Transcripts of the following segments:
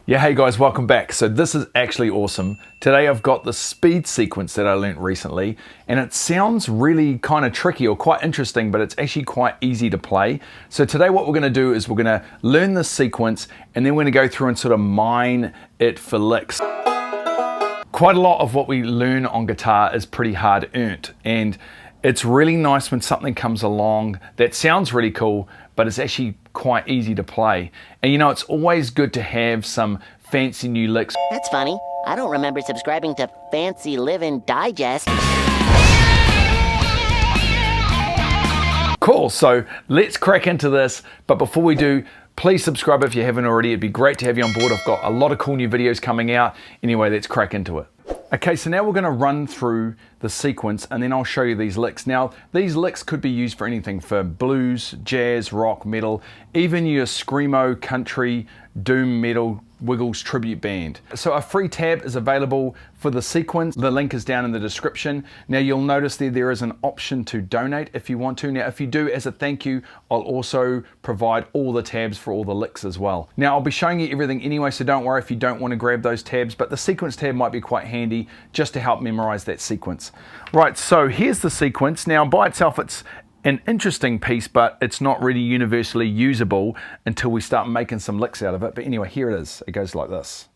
Yeah, hey guys, welcome back. So this is actually awesome. Today I've got the speed sequence that I learnt recently, and it sounds really kind of tricky or quite interesting, but it's actually quite easy to play. So today what we're gonna do is we're gonna learn this sequence, and then we're gonna go through and sort of mine it for licks. Quite a lot of what we learn on guitar is pretty hard earned, and it's really nice when something comes along that sounds really cool, but it's actually quite easy to play. And you know, it's always good to have some fancy new licks. That's funny. I don't remember subscribing to Fancy Livin' Digest. Cool, so let's crack into this. But before we do, please subscribe if you haven't already. It'd be great to have you on board. I've got a lot of cool new videos coming out. Anyway, let's crack into it. Okay, so now we're gonna run through the sequence and then I'll show you these licks. Now, these licks could be used for anything, for blues, jazz, rock, metal, even your screamo, country, doom metal, Wiggles tribute band. So a free tab is available for the sequence. The link is down in the description. Now you'll notice there is an option to donate if you want to. Now if you do, as a thank you, I'll also provide all the tabs for all the licks as well. Now I'll be showing you everything anyway, so don't worry if you don't want to grab those tabs, but the sequence tab might be quite handy just to help memorize that sequence. Right, so here's the sequence. Now by itself it's an interesting piece, but it's not really universally usable until we start making some licks out of it. But anyway, here it is. It goes like this.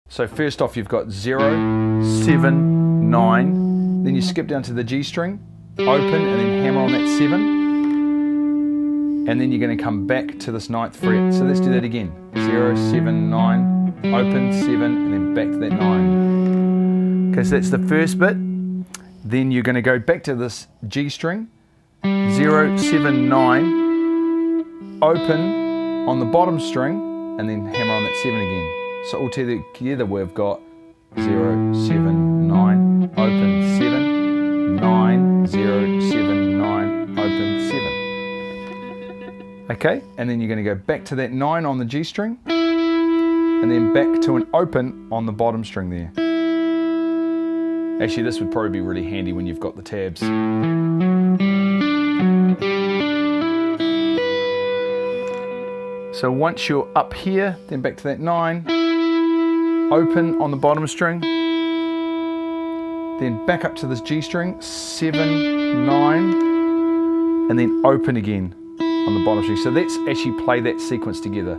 So first off, you've got 0, 7, 9. Then you skip down to the G string, open, and then hammer on that 7. And then you're going to come back to this 9th fret. So let's do that again. 0, 7, 9. Open, 7, and then back to that 9. Okay, so that's the first bit. Then you're going to go back to this G string, 0, 7, 9, open on the bottom string, and then hammer on that 7 again. So all together we've got 0, 7, 9, open, 7, 9, 0, 7, 9, open, 7. Okay, and then you're going to go back to that 9 on the G string, and then back to an open on the bottom string there. Actually, this would probably be really handy when you've got the tabs. So once you're up here, then back to that 9, open on the bottom string, then back up to this G string, 7, 9, and then open again on the bottom string. So let's actually play that sequence together.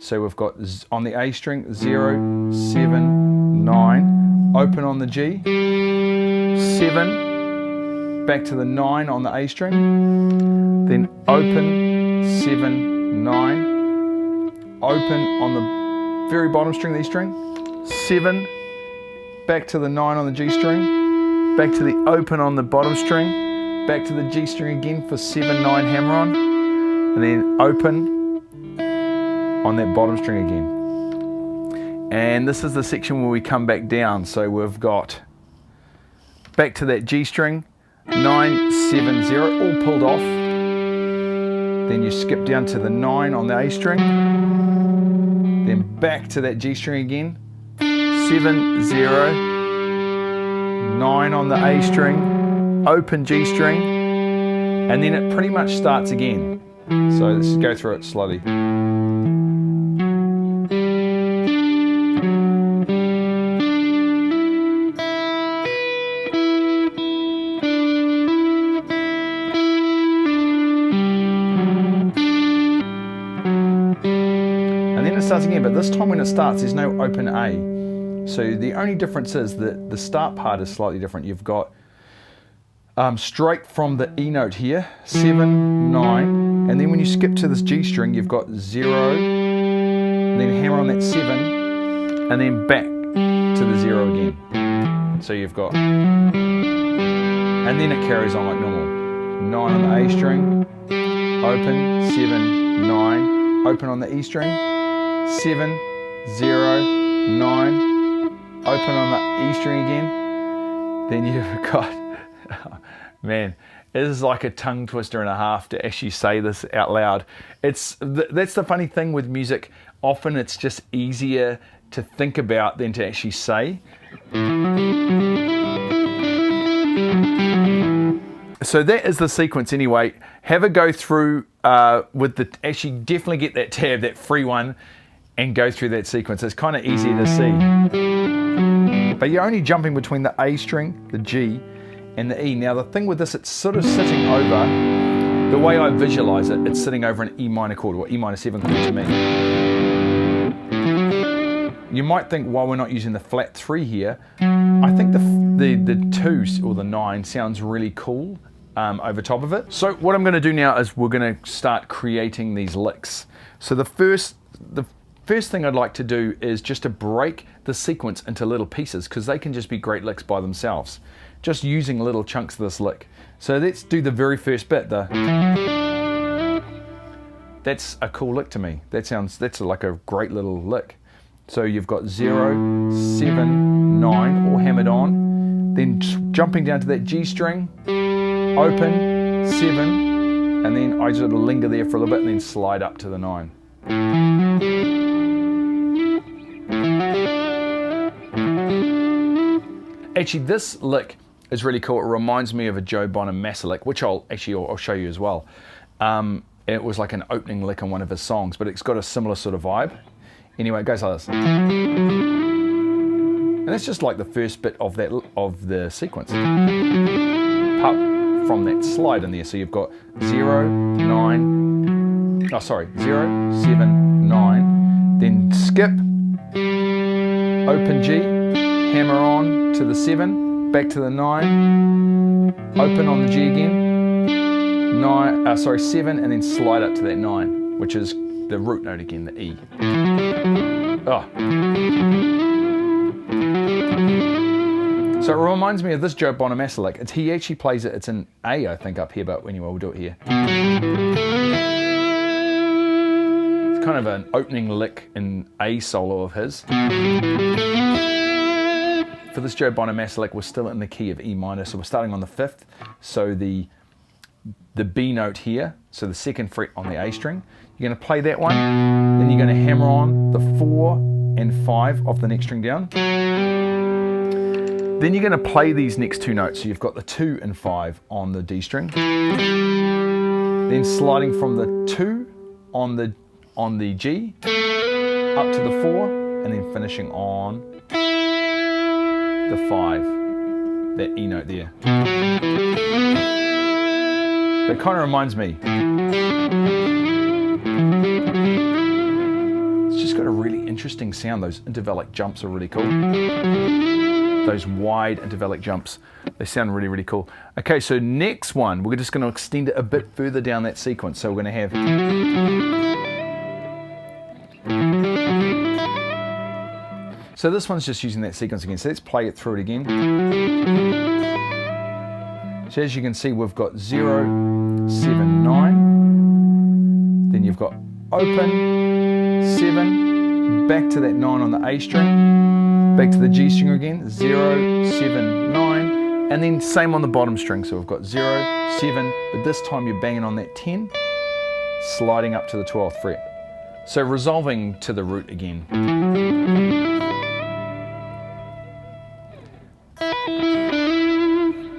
So we've got on the A string, 0, 7, 9, open on the G, 7, back to the 9 on the A string, then open, 7, 9, open on the very bottom string of the E string, 7, back to the 9 on the G string, back to the open on the bottom string, back to the G string again for 7, 9, hammer on, and then open on that bottom string again. And this is the section where we come back down. So we've got back to that G string, 9, 7, 0, all pulled off. Then you skip down to the 9 on the A string, then back to that G string again, 7, 0, 9 on the A string, open G string, and then it pretty much starts again. So let's go through it slowly. Starts again, but this time when it starts there's no open A. So the only difference is that the start part is slightly different. You've got straight from the E note here, 7, 9, and then when you skip to this G string you've got 0, then hammer on that 7, and then back to the 0 again. So you've got, and then it carries on like normal. 9 on the A string, open, 7, 9, open on the E string, 7, 0, 9, open on the E string again. Then you've got, oh, man, it is like a tongue twister and a half to actually say this out loud. That's the funny thing with music. Often it's just easier to think about than to actually say. So that is the sequence anyway. Have a go through with the, actually definitely get that tab, that free one, and go through that sequence. It's kind of easy to see. But you're only jumping between the A string, the G, and the E. Now the thing with this, it's sort of sitting over, the way I visualize it, it's sitting over an E minor chord, or E minor 7 chord to me. You might think, why we're not using the flat 3 here, I think the 2 or the 9 sounds really cool over top of it. So what I'm going to do now is we're going to start creating these licks. So the first thing I'd like to do is just to break the sequence into little pieces, because they can just be great licks by themselves, just using little chunks of this lick. So let's do the very first bit. That's a cool lick to me. That's like a great little lick. So you've got 0, 7, 9 all hammered on, then jumping down to that G string, open, 7, and then I just linger there for a little bit and then slide up to the 9. Actually, this lick is really cool. It reminds me of a Bonamassa Lick, which I'll show you as well. It was like an opening lick on one of his songs, but it's got a similar sort of vibe. Anyway, it goes like this. And that's just like the first bit of the sequence. Apart from that slide in there. So you've got 0, 9, 0, 7, 9, then skip, open G, hammer on to the 7, back to the 9, open on the G again, 7, and then slide up to that 9, which is the root note again, the E. Oh. So it reminds me of this Bonamassa Lick. He actually plays it, it's an A I think up here, but anyway, we'll do it here. It's kind of an opening lick in A solo of his. For this Bonamassa Lick, we're still in the key of E minor, so we're starting on the 5th. So the B note here, so the 2nd fret on the A string. You're going to play that one, then you're going to hammer on the 4 and 5 of the next string down. Then you're going to play these next 2 notes. So you've got the 2 and 5 on the D string. Then sliding from the 2 on the G up to the 4, and then finishing on the 5, that E note there. That kind of reminds me. It's just got a really interesting sound. Those intervallic jumps are really cool. Those wide intervallic jumps, they sound really, really cool. Okay, so next one, we're just going to extend it a bit further down that sequence. So we're going to have... So this one's just using that sequence again. So let's play it through it again. So as you can see, we've got 0, 7, 9. Then you've got open, 7, back to that 9 on the A string, back to the G string again, 0, 7, 9, and then same on the bottom string. So we've got 0, 7, but this time you're banging on that 10, sliding up to the 12th fret. So resolving to the root again.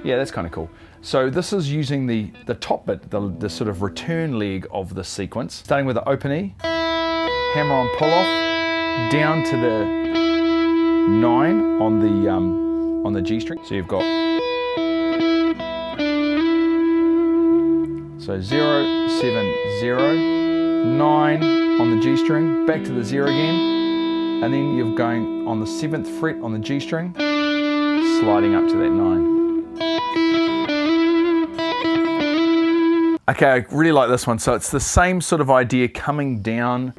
Yeah, that's kind of cool. So this is using the top bit, the sort of return leg of the sequence, starting with the open E, hammer on pull off, down to the 9 on the G string. So you've got 0, 7, 0, 9 on the G string, back to the 0 again, and then you're going on the 7th fret on the G string, sliding up to that 9. Okay, I really like this one. So it's the same sort of idea coming down.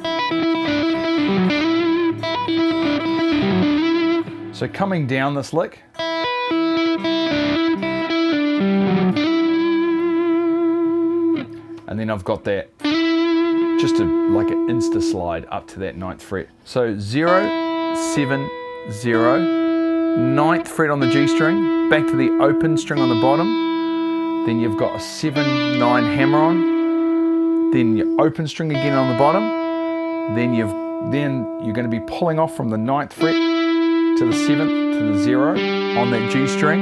So coming down this lick. And then I've got that, just like an insta slide up to that 9th fret. So 0, 7, 0, 9th fret on the G string, back to the open string on the bottom. Then you've got a 7, 9 hammer on, then your open string again on the bottom, then you're going to be pulling off from the 9th fret to the 7th to the 0 on that G string,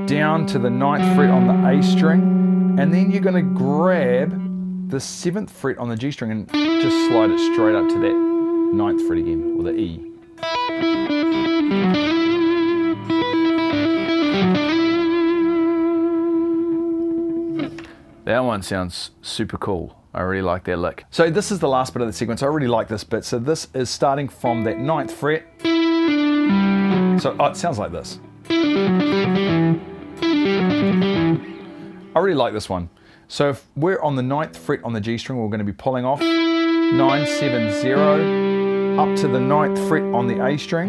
down to the 9th fret on the A string, and then you're going to grab the 7th fret on the G string and just slide it straight up to that 9th fret again, or the E. That one sounds super cool. I really like that lick. So this is the last bit of the sequence. I really like this bit. So this is starting from that 9th fret. So it sounds like this. I really like this one. So if we're on the 9th fret on the G string, we're going to be pulling off 9, 7, 0, up to the 9th fret on the A string,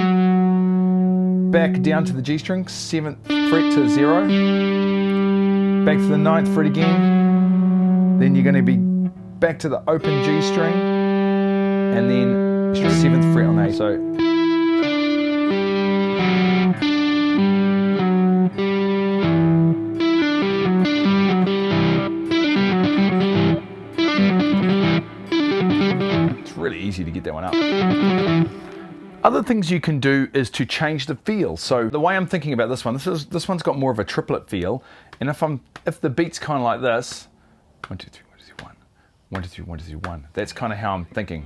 back down to the G string, 7th fret to 0, back to the 9th fret again, then you're going to be back to the open G string, and then 7th fret on the A. So really easy to get that one up. Other things you can do is to change the feel. So the way I'm thinking about this one, this one's got more of a triplet feel, and if the beat's kind of like this, 1 2 3 1 2 3 1, 1 2 3 1 2 3 1. That's kind of how I'm thinking.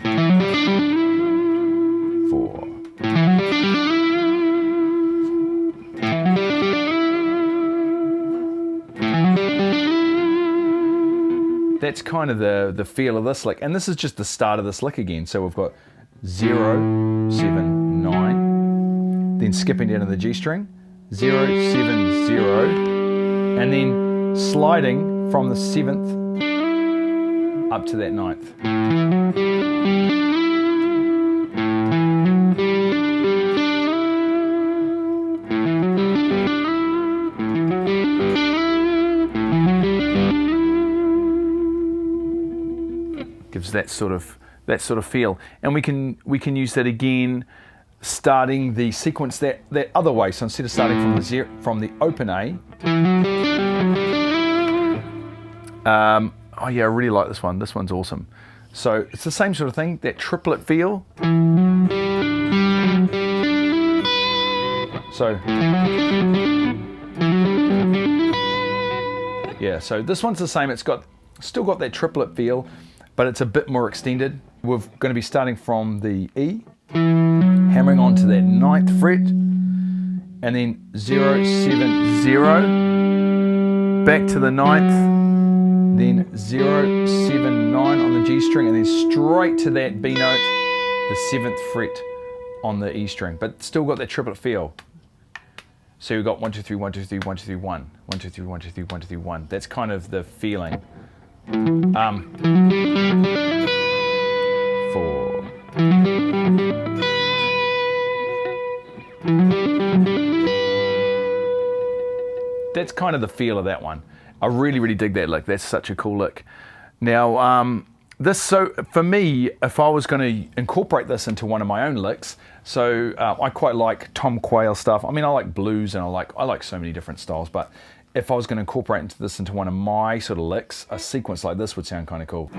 4. That's kind of the feel of this lick, and this is just the start of this lick again. So we've got 0, 7, 9, then skipping down to the G string, 0, 7, 0, and then sliding from the 7th up to that 9th. Gives that sort of feel, and we can use that again, starting the sequence that other way. So instead of starting from the open A, oh yeah, I really like this one. This one's awesome. So it's the same sort of thing, that triplet feel. So yeah, so this one's the same. It's still got that triplet feel, but it's a bit more extended. We're going to be starting from the E, hammering onto that 9th fret, and then 0, 7, 0, back to the 9th, then 0, 7, 9 on the G string, and then straight to that B note, the 7th fret on the E string, but still got that triplet feel. So we've got 1 2 3 1 2 3 1 2 3 1, 1 2 3 1 2 3 1 2 3 1. That's kind of the feeling. 4. That's kind of the feel of that one. I really, really dig that lick. That's such a cool lick. Now, so for me, if I was going to incorporate this into one of my own licks, so I quite like Tom Quayle stuff. I mean, I like blues, and I like so many different styles, but if I was going to incorporate this into one of my sort of licks, a sequence like this would sound kind of cool.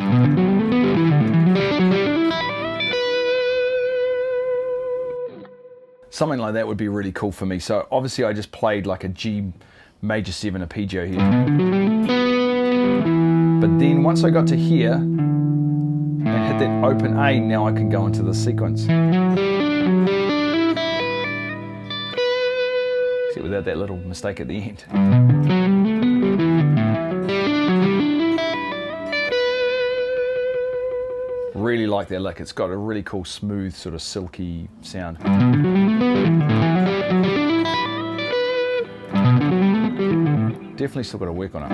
Something like that would be really cool for me. So obviously I just played like a G major 7 arpeggio here. But then once I got to here and hit that open A, now I can go into the sequence. See, without that little mistake at the end. Really like that lick. It's got a really cool, smooth, sort of silky sound. Definitely still got to work on it.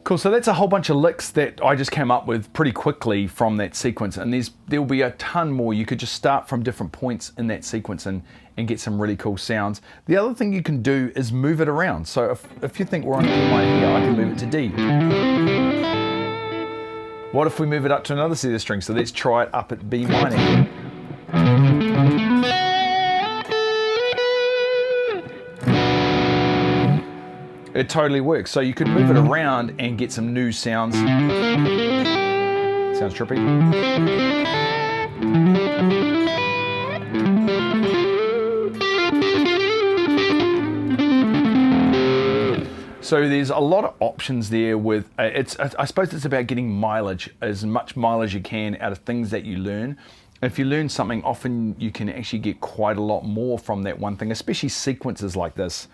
Cool, so that's a whole bunch of licks that I just came up with pretty quickly from that sequence, and there'll be a ton more. You could just start from different points in that sequence and get some really cool sounds. The other thing you can do is move it around. So if you think we're on E minor here, I can move it to D. What if we move it up to another set of strings? So let's try it up at B minor here. It totally works. So you could move it around and get some new sounds. Sounds trippy. So there's a lot of options there with, I suppose it's about getting mileage, as much mileage you can out of things that you learn. If you learn something, often you can actually get quite a lot more from that one thing, especially sequences like this.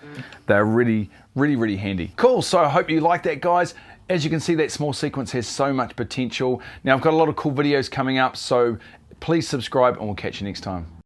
They're really, really, really handy. Cool, so I hope you like that, guys. As you can see, that small sequence has so much potential. Now, I've got a lot of cool videos coming up, so please subscribe and we'll catch you next time.